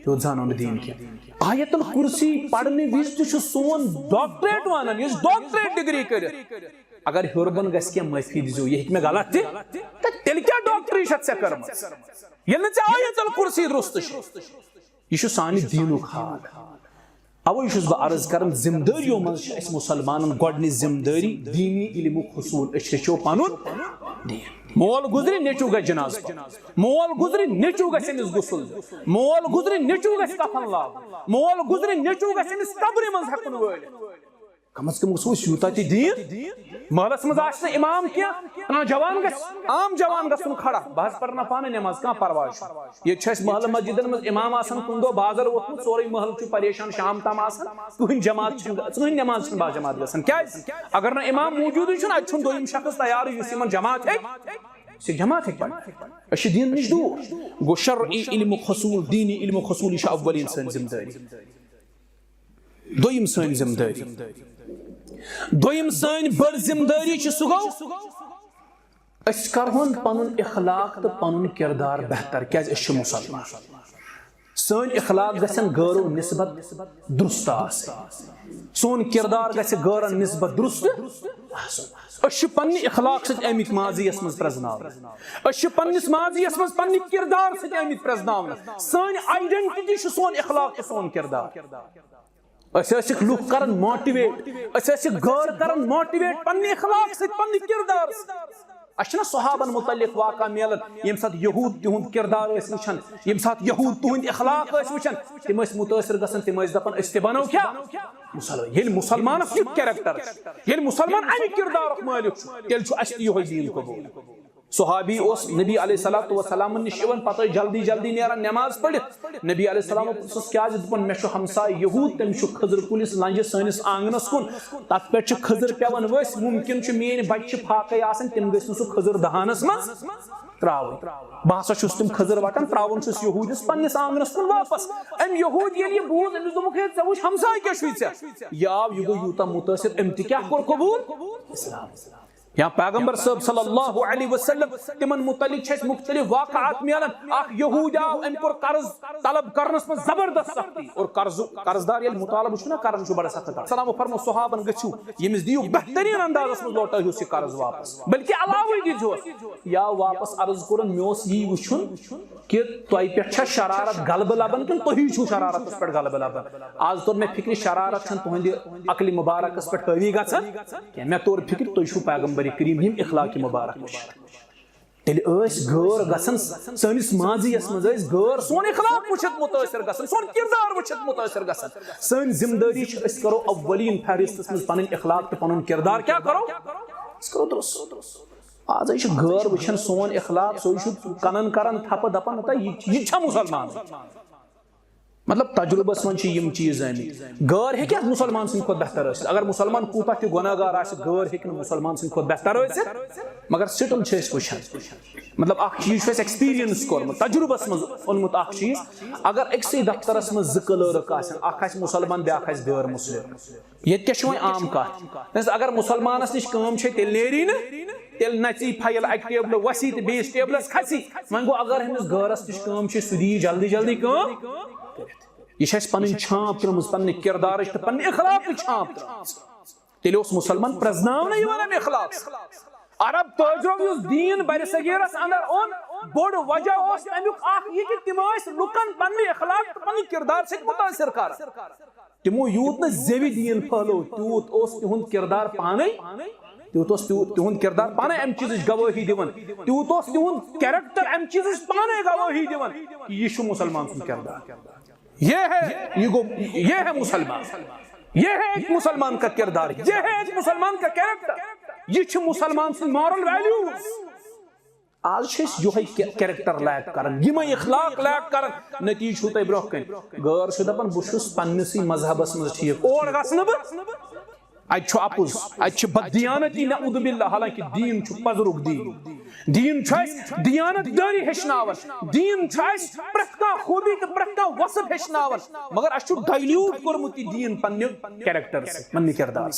तूत जानो न दीन क्या आयतुल कुर्सी पढ़ने विज सोन डॉक्टरेट वानन यह डॉक्टरेट डिग्री कर अगर हरबन गस क्या माफी दीजो यह मे गलत तेल क्या डॉक्टरी कर आयतुल कुर्सी दुरुस्त यह सानि दीनुक हाल अवे बह अर्ज कर जिम्मेदारियों मज मुसलमान गोडनी जिम्मेदारी दीनी इल्मुक हुसूल हेचो पन मोल गुजरी नेचू ग जनाज मोल गुजरी नेचू गमिस गुसल मोल गुजरी नेचू ग कफन लाग मोल गुजरी नेचू गमिस कब्र मज हेकुन वल कम अज कम यूता दीन महलस मज इमाम क्या जवान आम जवान गन खड़ा बह पर्ना पाने नमाज कह परवाह ये महल मस्जिदन मज इमाम कुन दो बाजार वोतमुत सोरे महल परेशान शाम तम कहीं जमात कहीं नमाज बाजमात गसान क्या अगर ना इमाम मौजूद अत दोयम शख्स तैयार जमात हे जमात हे दीन नश दूर गो शरई इल्म खसूल दीनी इल्म खसूल यह अव्वलीन सन जिम्मेदारी दोयम सन जिम्मेदारी दोयम सन बड़ जिम्मेदारी सह गो करहन पनुन इखलाक तो पनुन किरदार बेहतर क्या मुसलमान सन इखलाक गसन गैरो निस्बत दुरुस्त सोन किरदार गस गैरन निस्बत दुरुस्त पन्ने इखलाक सत अमित माजियस मज प्रजनावन पन्निस माजियस मज पन्ने किरदार सत अमित प्रजनावन सन आइडेंटिटी सोन इखलाक सोन किरदार लुक कर मोटिवेट गैर कर मोटिवेट पन्ने इखलाक सत पन्ने किरदार अच्छा सहाबन मुतल्लिक वाक़ा मिलन यम साथ यहूद तिहुंद किरदार वचन यम साथ यहूद तुहुंद इखलाक वचन तिम मुतासिर गसन तिम दपन अस बनो क्या मुसलमान ये मुसलमान कैरेक्टर ये मुसलमान अमि किरदार मालिक तेल अस यो दीन कबूल सहाबी नबी अलैहिस्सलातु वस्सलाम निश पत जल्दी जल्दी नेरान नमाज पढ़ नबी अलैहिस्सलाम क्या मे हमसा यहूद तम खजर कुलिस लंज सनिस आंगनस कुन तथ पे खजर पेवन वस मुमकिन मेन बच्चे फाके तम गस सह खजर दहानस मज त्रावन बह हसा तम खजर वटान त्रावन यहूदिस पन्निस आंगनस कुन वापस अम यहूद ये बूझ अमिस दोमुक हे वे हमसा क्या यह आव यह गो यूता मुतासिर अम क्या कोर कबूल इस्लाम या पैगंबर साहब सल्लल्लाहु अलैहि वसल्लम तिमन मुतलिक मुख्तलिफ वाक़ात मिलन अख यहूद आव अम कोर कर्ज तलब करनस में जबरदस्त सख्ती और कर्जदार ये मुतालब छुना करन छु बड़ा सख्त सलाम फरमो सहाबन गछु यमिस दियो बेहतरीन अंदाजस में लौटायो से कर्ज वापस बल्कि अलावे दिजो या वापस अर्ज करन म्योस यी वुछुन कि तोय पे शरारत गलब लबन कि तोही छु शरारत पे गलब लबन आज तोर में फिक्र शरारत छन तोहंदि अकली मुबारकस पे हवी गछन कि मैं तोर फिक्र तोय छु पैगंबर करीम हिम इखलाकी मुबारक तेल गैर गसन सनिस माजियस मज गैर सोन इखलाक वुछत मुतासिर गसन सोन किरदार वुछत मुतासिर गसन सन जिम्मेदारी करो अव्वलीन फहरिस्त मज पन इखलाक तो पन किरदार क्या करो करो दुरुस्त आज गैर वुछन सोन इखलाक सो कनन करन थप दपन यह मुसलमान मतलब तजुर्बस मन यम चीज गैर हे मुसलमान सद खुद बेहतर अगर मुसलमान कूता तह गुनाहगार गैर हे मुसलमान सद खुद बेहतर मगर सिटल वुछन मतलब अख चीज एक्सपीरियंस कोर्मुत तजुर्बस मन ओनमुत अख चीज अगर अक्सै दफ्तरस मन ज क्लर्क आसन मुसलमान ब्याख गैर मुस्लिम ये क्या आम कत अगर मुसलमानस निश काम तेल नेरी न तेल नची फाइल अक टेबल वसी तो बेस टेबलस खसी वन गो अगर हमिस गैरस निश काम सह दी जल्दी जल्दी काम यह पन छाप त्रमज पन्ने किरदार तो पन्ने इखलाक छाप तेल मुसलमान प्रजनावन इखलाक अरब तजरो दीन बर सगीरस अंदर ओन बोड़ वजह कि तिम लुकन पन्ने इखलाक तो पन्ने किरदार से मुतासिर कर तिमो यूत न जेवि दीन फहलो तूत तिहुंद किरदार पाने तिहुंद किरदार पाने अम चीज गवाही दिवन तूत तिहुंद कैरेक्टर अम चीज पाने गवाही दिवन यह मुसलमान सुन किरदार ये है मुसलमान ये है एक मुसलमान का किरदार ये है एक मुसलमान का कैरेक्टर ये मुसलमान से मॉरल वैल्यूज आज जो है कैरेक्टर लैक करन यम इखलाक लैक करन नतीज छु तय ब्रोह कन गैर छु दपन बुशुस पन्नसी मजहबस मज ठीक और गसन ब अज छु अपुज अज छु बददियानती नऊद बिल्लाह हालांकि दीन छु पजरुक दीन दीन दियानतदारी हेचनावन दीन प्रत खूबी तो प्रत वसफ हेचनावन मगर अस डाइल्यूट कोर्मुत दीन पन्ने कैरेक्टर पन्ने किरदार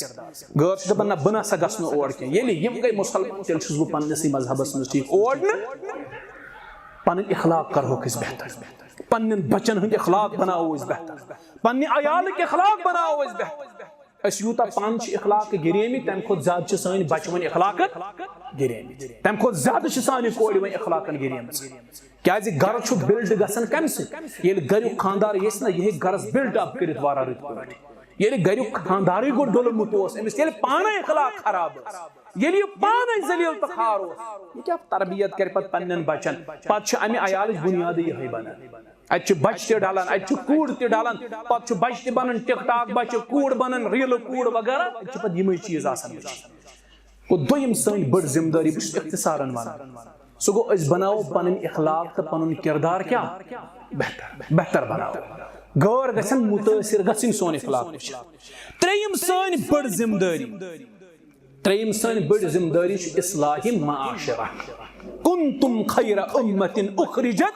गैर दपान बह ना गस ओर कह गई मुसलमान तेल बह पन्नसै मजहबस मज ठीक ओर पन इखलाक करो बेहतर पन्न बचन हंद इखलाक बनाओ बेहतर पन्ने अयाल इखलाक बनाओ बेहतर यूता पान इखलाक गिरेमि तम खुद ज्यादा सान बच वन इखलाक गिरेमि तम खुद ज्यादा सान कोड़ वन इखलाक गिरेम क्या गर बिल्ड गसन कम सि गर खानदार ये गरस बिल्ड अप कर वारा रत पे गर खानदार गो डोलमुत अमिस पान इखलाक खराब ये पान जलील तो खार यह क्या तरबियत कर पन्न बचन पे अमे अयाल बुनियाद ये बनान अत बच त डालान अत कूड़ त डालान पे बच त बनन टिकटॉक बच कूड़ बनन रील कूड़ वगैरह पे यम चीज दोम सन बड़ जिम्मेदारी बह इख्तिसारन वन सह गो बनाओ पन इखलाक तो पन किरदार क्या बेहतर बनाओ गौर गसन मुतासिर गसन सोन इखलाक त्रेयम सन बड़ जिम्मेदारी इस्लाही माशरा कुंतुम खैर उम्मतिन उखरिजत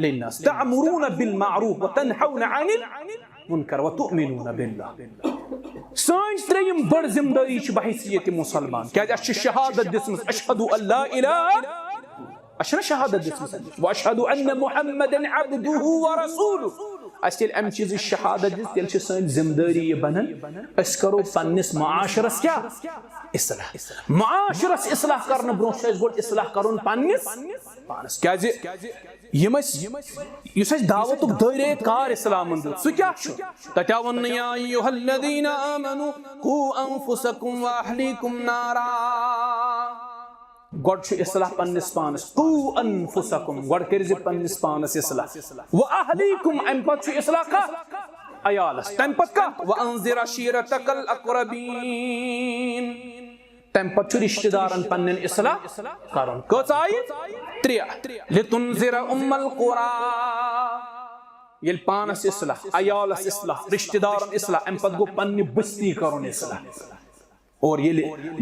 लिन्नास तअमुरून बिल मारूफ व तनहौन अनिल मुनकर व तुअमिनून बिल्लाह सान त्रेयम बड़ जिम्मेदारी बहैसियत मुसलमान क्या अश शहादत दिसम अशहदु अल्ला इलाहा अशना शहादत दिसम व अशहदु अन्न मुहम्मदन अब्दुहु व रसूलुहु अस अम चीज शहादत दिल सान जिम्मेदारी बनन अस करो पन्निस माशरस क्या इस्लाह माशरस इस्लाह करने ब्रो गो इस्लाह करुन पन्निस पानस क्या दावत दायरे कार इस्लाम सह क्या तत्या वन या अय्युहल्लज़ीना आमनू कू अनफुसकुम व अहलीकुम नारा गोड इस्लाह पन्निस पानस कू अनफुसकुम गोड कर पन्निस पानस इस्लाह व अहलीकुम अम पत इस्लाह का अयालस तम पत का व अंज़िर अशीरतकल अक़रबीन तम पत रिश्तेदारन पन्न इस्लाह करन कच आय त्रिया लितुनज़िर उम्मल क़ुरा ये पानस इस्लाह अयालस इस्लाह रिश्तेदारन इस्लाह अम पत गो पन्न बस्ती करन इस्लाह और ये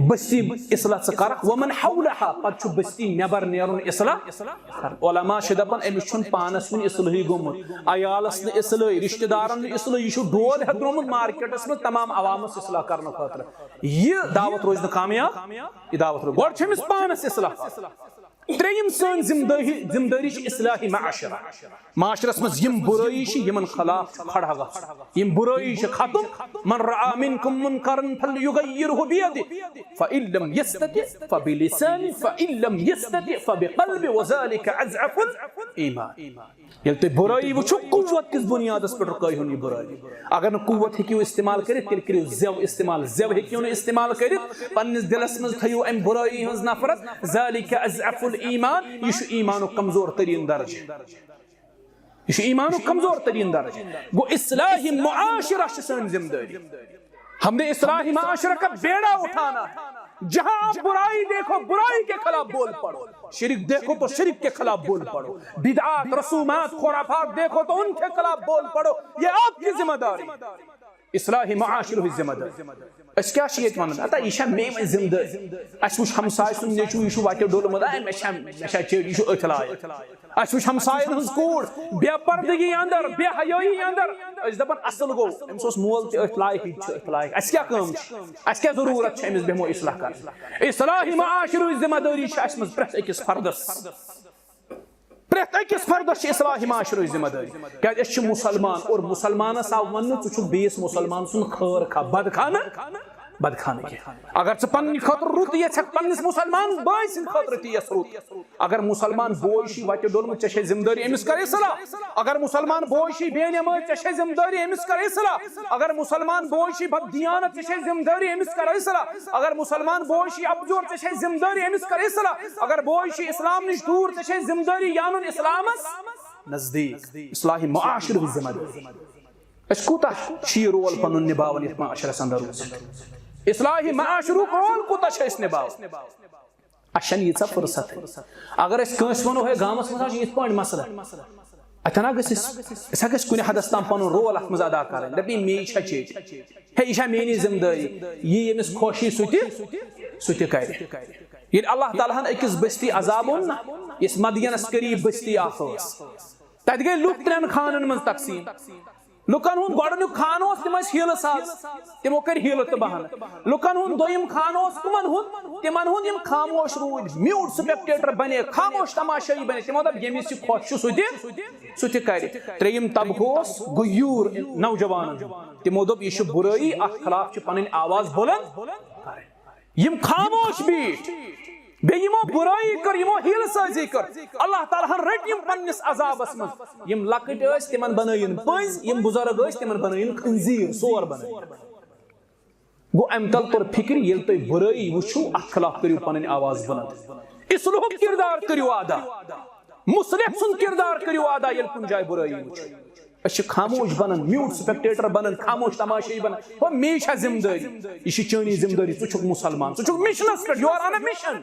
बस्ती इस्लाह कर वमन हौलहा पत बस्ती नबर नेरुन इस्लाह उलमा दपान अमिस पानस वन इस्लाही गोमुत अयालस न इस्लाही रिश्तेदारन इस्लाह यह डोल हे द्रोमुत मार्केटस में तमाम अवामस इस्लाह करने खतर यह दावत रोज कामयाब यह दावत रोज गोड छमिस पानस इस्लाह त्रेयम सन जिम्मेदारी इस्लाही माशरा माशरस मज यम बुराई यमन खिलाफ खड़ा गछ यम बुराई खत्म मन रआ मिनकुम मुनकरन फलयुगय्यिरहु बियदिहि फइन लम यस्तति फबिलिसानि फइन लम यस्तति फबिक़ल्बि वज़ालिक अज़अफुल ईमान ये तो बुराई वो कुव्वत किस बुनियाद पर रुकाई होनी बुराई अगर न कुव्वत हेकियो इस्तेमाल करित तेल करियो ज़ेव इस्तेमाल ज़ेव हेकियो न इस्तेमाल करित पन्निस दिलस मज थयो अम बुराई हंस नफरत ज़ालिक अज़अफुल ईमान यह ईमान कमजोर तरीन दर्ज यह ईमान कमजोर तरीन दर्ज गो इस्लाही मुआशरा सन जिम्मेदारी हमने इस्लाही मुआशरा का बेड़ा उठाना है जहां आप बुराई देखो बुराई के खिलाफ बोल पड़ो शिरक देखो तो शिरक के खिलाफ बोल पड़ो बिदआत रसूमात खुराफात देखो तो उनके खिलाफ बोल पड़ो ये आपकी जिम्मेदारी इस्लाही मुआशरा जिम्मेदारी अस क्या वन अत यह मे जिम्मेदारी अस वो हमसाय सुन नेचू यह वतो डोलमुत यह अथ लायक अस वो हमसायन हज कूड़ बेपर्दगी अंदर बेहयाई अंदर दपान असल गो अम्स मोल तथ लायक अस क्या क्या जरूरत अमिस बेमो इस्लाह कर इस्लाही मुआशरा जिम्मेदारी प्रत अकिस फर्दस प्रत अकिस फर्दस इस्लाही मुआशरा जिम्मेदारी क्या मुसलमान और मुसलमानस आव वन छु बेस मुसलमान सुन खैर खा बदखाना अगर चे पन्न खतर रुत ये पन्निस मुसलमान बाय सिंद खतर ती यस रुत अगर मुसलमान बोयशी वते डोलमुत चे जिम्मेदारी अमिस कर इस्लाह अगर मुसलमान बोयशी बेने मय चे जिम्मेदारी अमिस कर इस्लाह अगर मुसलमान बोयशी बद दियानत चे जिम्मेदारी अमिस कर इस्लाह अगर मुसलमान बोयशी अपजोर चे जिम्मेदारी अमिस कर इस्लाह अगर बोयशी इस्लाम निश दूर चे जिम्मेदारी यानुन इस्लामस नजदीक इस्लाही मुआशरा जिम्मेदारी अस कोता छी रोल पनुन निभावन इस मुआशरा अंदर इस्लाही मुआशरा रोल कोता छ निभाव अशन यीचा फुर्सत अगर अस कंस वनो है गामस मज यथ पॉइंट मसला अतना गस कुन हदस ताम पन रोल अत मज अदा कर दपी मे छे हे यह मेनी जिम्मेदारी यह यमिस खुशी सह कर ये अल्लाह ताला हन अकिस बस्ती अजाब ओन ना इस मदियनस करीब बस्ती तत गई लुक 3 खानन मज तकसीम लुकन हुन गोडनु खान तिम हील साज तिमो कर हील तो बहान लुकन हुन दोयम खान कुमन हुन तिमन हुन यम खामोश रूद म्यूट स्पेक्टेटर बने खामोश तमाशाई बने तिमो दप यमिस खुश सुति कर त्रेयम तबकोस गुयूर नौजवान तिमो दप यह बुराई अत खिलाफ पन आवाज बुलंद यम खामोश बीठ बेयमो बुराई कर यमो हील साजी कर अल्लाह ताला हन रट यम पन्निस अजाबस मज यम लकट अस तिमन बनयन पज यम बुजुर्ग अस तिमन बनयन खंजीर सोर बनयन गो अम तल तोर फिक्र येल तोय बुराई वुछु अत खिलाफ करियो पन आवाज बुलंद इस्लाह किरदार करियो अदा मुस्लिह सुन किरदार करियो अदा येल कुन जाय बुराई वुछु अश खामोश बनन म्यूट स्पेक्टेटर बनन खामोश तमाशाई बनन वो मेशा जिम्मेदारी यह चनी जिम्मेदारी छु मुसलमान छु मिशनस पे you are on a mission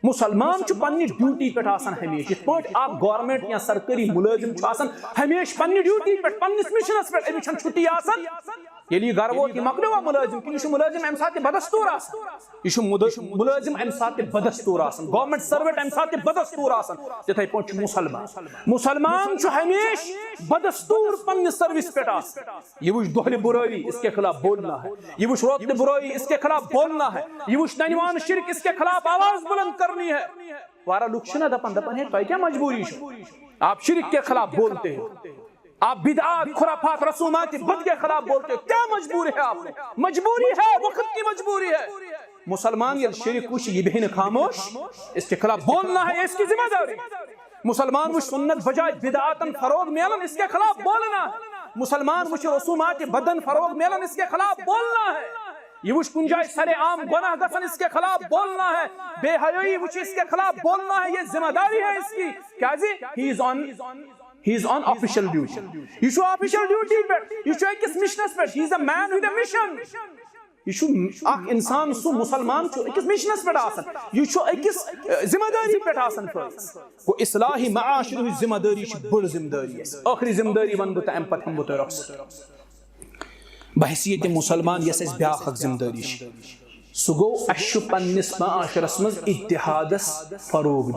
मुसलमान छु पन्नी ड्यूटी पे आसान हमेशा इत पट आप गवर्नमेंट या सरकारी मुलाजिम छु आसान हमेशा पन्नी ड्यूटी पे पन्निस मिशनस पे अमि छन छुट्टी आसान यदि घर वोत मकलवा मुलाजिम कि यह मुलाजिम अम साथ बदस्तूर आसान यह मुलाजिम अम साथ बदस्तूर आसान गवर्नमेंट सर्वेंट अम साथ बदस्तूर आसान तिथे पट मुसलमान छु हमेशा बदस्तूर पन्नी सर्विस पे आसान यह वुच दोहले बुराई इसके खिलाफ बोलना है यह वुच रोतले बुराई इसके खिलाफ बोलना है यह वुच ननवान शिरक इसके खिलाफ आवाज बुलंद करनी है वारा लुक छना दपन है तो क्या मजबूरी छु आप शिरक के खिलाफ बोलते हैं आप बिदअत खुराफात रसूमात बद के खिलाफ बोलते हो क्या मजबूरी है आपने मजबूरी है वक्त की मजबूरी है मुसलमान ये शिरक कुछ ये बहन खामोश इसके खिलाफ बोलना है इसकी जिम्मेदारी मुसलमान वो सुन्नत बजाय बिदअतन फरोग मेलन इसके खिलाफ बोलना है मुसलमान वो रसूमात बदन फरोग मेलन इसके खिलाफ बोलना है ये वुच कुंजाय सरे आम गुनाह गसन इसके खिलाफ बोलना है बेहयाई वुच इसके खिलाफ बोलना है ये जिम्मेदारी है इसकी क्या जी he is on official duty you show official duty but you show किस मिशन पे he is a man with a mission you show एक इंसान सु मुसलमान छु किस मिशन पे आसन you show किस जिम्मेदारी पे आसन को इस्लाही माआशिर जिम्मेदारी छ बड़ जिम्मेदारी है आखिरी जिम्मेदारी वन बत एम पत हम बत रक्स बहसियत मुसलमान यस ब्या हक जिम्मेदारी सु गो अशु पन्निस माआशिरस मज इत्तिहादस फरोग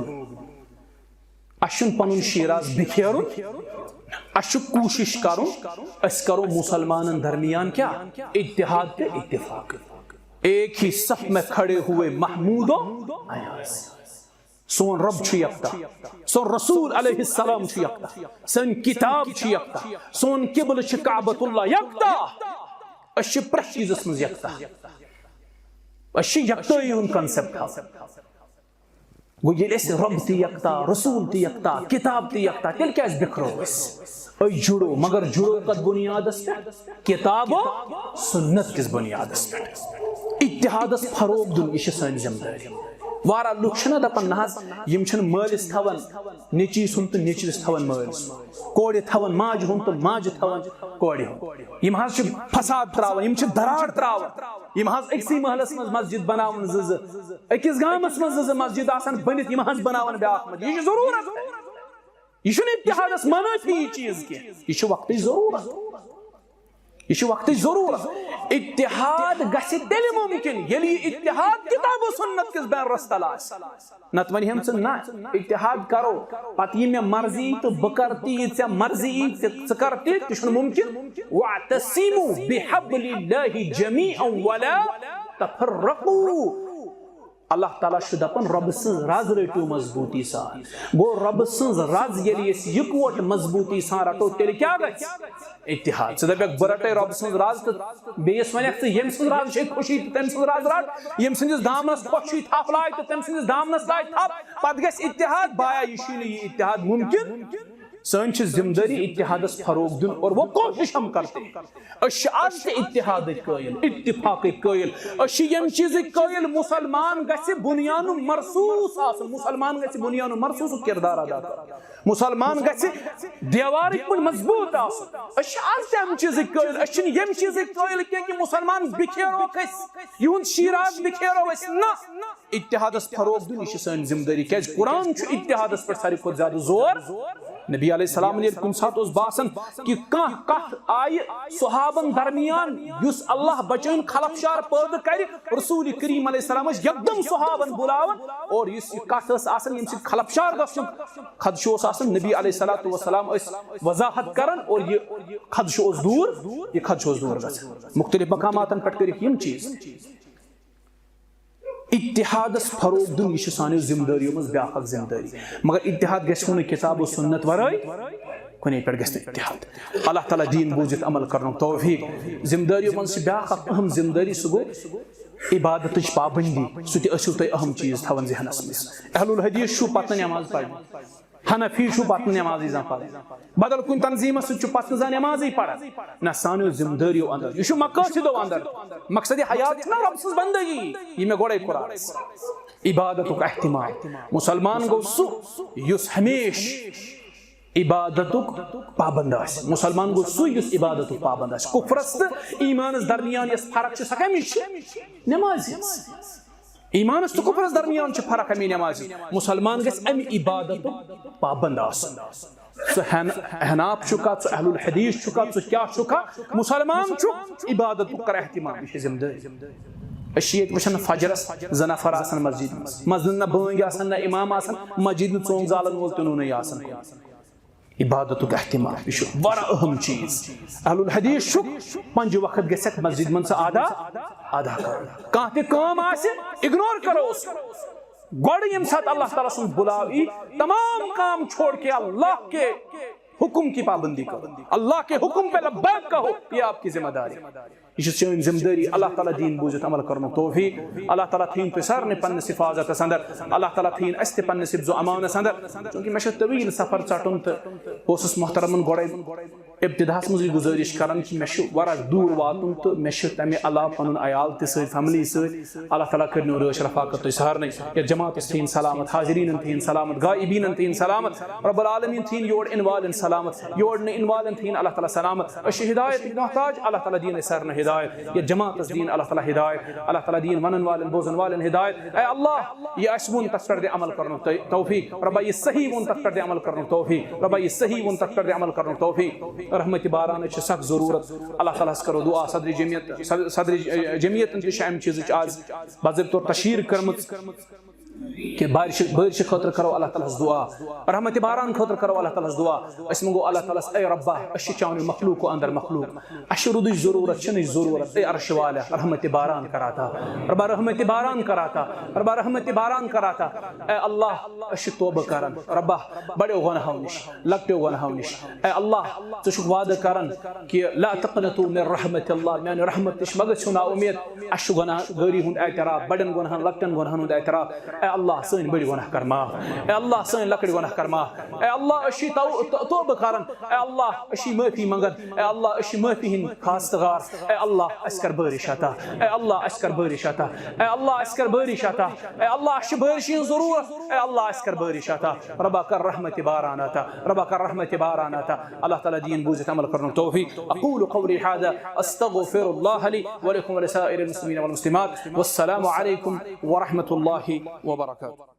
अशुन पनुन शिराज बिखेरुन अशु कोशिश करुन अस करो मुसलमानन दरमियान क्या इत्तिहाद पे इत्तिफाक एक ही सफ में खड़े हुए महमूदो अयास सोन रब छु यकता सोन रसूल अलैहिस्सलाम छु यकता सन किताब छु यकता सोन किबल छु काबतुल्लाह यकता अश प्रश चीजस मज यकता अश यकता ही उन कांसेप्ट वो ये रब ती यकता रसूल ती यकता किताब ती यकता तेल क्या बिखरो जुड़ो मगर जुड़ो कद बुनियादस पे किताब सुन्नत किस बुनियादस पे इत्तिहादस फरोग दुन इश सन जिम्मेदारी वारा लुक छना दपन नहज यम छन मालिस थवन निची सुन तो निचलिस थवन मालिस कोड़े थवन माज हुन तो माज थवन कोड़े यम हज छ फसाद त्रावन यम छ दरार त्रावन यम हज एक्सी महलस मज मस्जिद बनावन जज अकिस गामस मज जज मस्जिद आसन बनित यम हज बनावन ब्याख मज ये जरूरत ये छ इत्तिहादस मनाफी चीज के ये छ वक्त जरूरत यह वक्त जरूरत इत्तिहाद गसे तेल मुमकिन यलि इत्तिहाद किताब सुन्नत किस बैन रस्तल नत वन हम ना इत्तिहाद करो पत मे मर्जी तो बकरती चे मर्जी करती तो मुमकिन वातसिमु बिहब्लिल्लाहि जमीअन वला तफर्रकू अल्लाह ताला छु दपन रब सं राज रटू मजबूती सा गो रब सं राज यलि यकवट मजबूती सा रटो तेल क्या गछ इत्तिहाद से दबक बरटे रब सं राज तो बेस वनक से यम सं राज छे खुशी तम सं राज रट यम सं दामनस खुशी थप लाय तो तम सं दामनस लाय थप पत गछ इत्तिहाद बाया यशिन ये इत्तिहाद मुमकिन सन जिम्मेदारी इत्तिहादस फरोग दिन और वो कोशिश हम करते हैं इत्तिहाद कायल इत्तिफाक कायल यम चीज कायल मुसलमान गसे बुनियानु मरसूस आसन मुसलमान गसे बुनियानु मरसूस किरदार अदा कर मुसलमान गसे दीवार पर मजबूत आसन हम चीज कायल यम चीज कायल कि मुसलमान बिखेरो कस यून शिराज बिखेरो ना इत्तिहादस फरोग दिन सन जिम्मेदारी क्या कुरान इत्तिहादस पर सारी खुद ज्यादा जोर नबी अलैहिस्सलाम ने कुन सात उस बासन कि कह कथ आय सहाबन दरमियान युस अल्लाह बचन खलफशार पैदा कर रसूल करीम अलैहिस्सलाम एकदम सहाबन बुलावन और युस कथ आसन यम सित खलफशार गसन खदशो आसन नबी अलैहिस्सलातु वस्सलाम वजाहत करन और ये खदशो दूर ये खदशो दूर गस मुख्तलिफ मकामातन पर कर यम चीज इत्तिहादस फरोग दुन यह सानो जिम्मेदारियों मज ब्याख जिम्मेदारी मगर इत्तिहाद गो किताब सुन्नत वराय कुने पे गस इत्तिहाद अल्लाह ताला दीन बूझित अमल करन तौफीक जिम्मेदारियों मज ब्याख अहम जिम्मेदारी सह गो इबादत पाबंदी सह तु अहम चीज थवन जहनस मज अहलुल हदीस पत नमाज पढ़ हनफी पत नमाज पढ़ बदल कुन तंजीम पत नमाज पढ़ ना सानो जिम्मेदारियों अंदर यह मकासदो अंदर मकसद हयात ना रब सज बंदगी ये मे गोड़े कुरान इबादत एहतिमाम मुसलमान गो सुस हमेश इबादत पाबंद मुसलमान गो सुस इबादत पाबंद कुफरस ईमान दरमियान फर्क नमाज ईमान तो कुफरस दरमियान फर्क अमी नमाज मुसलमान गम इबादत पाबंद हनाफ चुका अहलुल हदीस चुका क्या चुका मुसलमान इबादत कर एहतिमाम जिम्मेदारी वुन फजरस ज नफर मस्जिद मस्जिद न बंग न इमाम मस्जिद चौंक जालन वोल तुन इबादत एहतिमाम यह बड़ा अहम चीज अहलुल हदीस पंज वक्त गसक मस्जिद मन आदा अदा कर काम इग्नोर करो गोड़ यम सात अल्लाह ताला सुन बुलाव तमाम काम छोड़ के अल्लाह के हुक्म की पाबंदी करो अल्लाह के हुक्म पे लब्बैक कहो ये आपकी जिम्मेदारी यह जिम्मेदारी अल्लाह ताला दीन बूझित अमल करनो तौफीक अल्लाह ताला थीन पे सारने पन्न हिफाजत अंदर अल्लाह ताला थीन अस्ते पन्न हिफ्ज़ो अमानत अंदर चूंकि मे तवील सफर चटुन तो मोहतरमन गोड़े इब्तिदास मज गुजारिश करान कि मे वरा दूर वातुन तो मे तमे अलाव पनुन अयाल ते फैमिली अल्लाह ताला करनो रश रफाकत तो सारने या जमात थीन सलामत हाजिरीन थीन सलामत गायबीन थीन सलामत रब्बुल आलमीन थीन योड़ इनवालन सलामत योड़ न इनवालन थीन अल्लाह ताला सलामत अश हिदायत मोहताज अल्लाह ताला दीन सारने हिदायत या जमात दीन अल्लाह ताला हिदायत अल्लाह ताला दीन वनन वालन बोजन वालन हिदायत ऐ अल्लाह ये असमुन तक कर दे अमल करनो तौफीक रब्बा ये सही मुन तक कर दे अमल करनो तौफीक रब्बा ये सही मुन तक कर दे अमल करनो तौफीक रहमत बारान सख्त जरूरत अल्लाह ताला करो दुआ सदर जमियत अम चीज आज बाज़ाब्त तौर तशहीर करमत कि बारिश खतर करो अल्लाह ताला दुआ रहमत बारान खतर करो अल्लाह ताला दुआ अस मंगो अल्लाह ताला ए रब्बा अश चावन मखलूक अंदर मखलूक अशरुद जरूरत छन जरूरत ए अर्श वाला रहमत बारान कराता रब्बा रहमत बारान कराता रब्बा रहमत बारान कराता ए अल्लाह अश तौबा करन रब्बा बड़े गुनाहों निश लकटे गुनाहों निश ए अल्लाह तुश वादा करन कि ला तक़नतु मिन रहमत अल्लाह मैन रहमत तिश मगर सुना उम्मीद अश गुनाह गरी हुंद एतराफ बड़न गुनाहन लकटन गुनाहन हुंद एतराफ अल्लाह सन बड़ी गुनाह कर माफ ए अल्लाह सन लकड़ी गुनाह कर माफ ए अल्लाह अशी तौबा करन ए अल्लाह अशी माफी मंगन ए अल्लाह अशी माफी हिन खास्तगार ए अल्लाह अस्कर बारिश आता ए अल्लाह अस्कर बारिश आता ए अल्लाह अस्कर बारिश आता ए अल्लाह अश बारिश हिन जरूरत ए अल्लाह अस्कर बारिश आता रब्बा कर रहमत बारान आता रब्बा कर रहमत बारान आता अल्लाह ताला दीन बूझित अमल करनो तौफीक अक़ूलु क़ौली हाज़ा अस्तग़फिरुल्लाह ली व लकुम व लिसाइरिल मुस्लिमीन वल मुस्लिमात वस्सलामु अलैकुम व रहमतुल्लाहि व बरकातुहू।